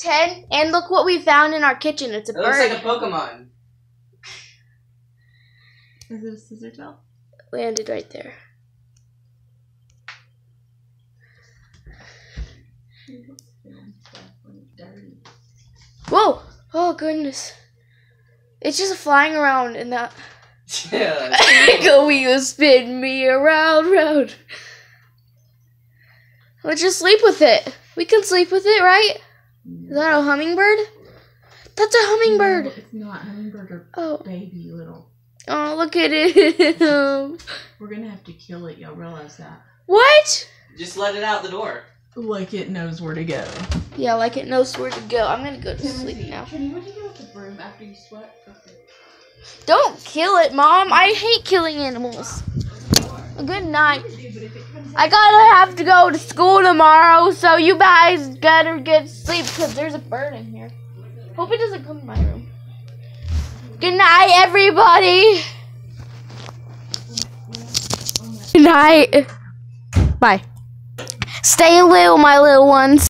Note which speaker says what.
Speaker 1: 10, and look what we found in our kitchen. It's a bird.
Speaker 2: Looks like a Pokemon.
Speaker 3: Is it a scissor tail?
Speaker 1: Landed right there. Whoa! Oh goodness! It's just flying around in that.
Speaker 2: Yeah.
Speaker 1: Go, you spin me around, round. Let's just sleep with it. We can sleep with it, right? Is that a hummingbird? That's a hummingbird.
Speaker 3: No, it's not hummingbird or
Speaker 1: Oh.
Speaker 3: baby little.
Speaker 1: Oh, look at it.
Speaker 3: We're gonna have to kill it. Y'all realize that?
Speaker 1: What?
Speaker 2: Just let it out the door.
Speaker 3: Like it knows where to go.
Speaker 1: Yeah, like it knows where to go. I'm gonna go to sleep now.
Speaker 3: Trinity, what do you do with the broom after you sweat?
Speaker 1: Don't kill it, Mom. I hate killing animals. Good night. I gotta have to go to school tomorrow, so you guys better get sleep because there's a bird in here. Hope it doesn't come in my room. Good night, everybody. Good night. Bye. Stay little, my little ones.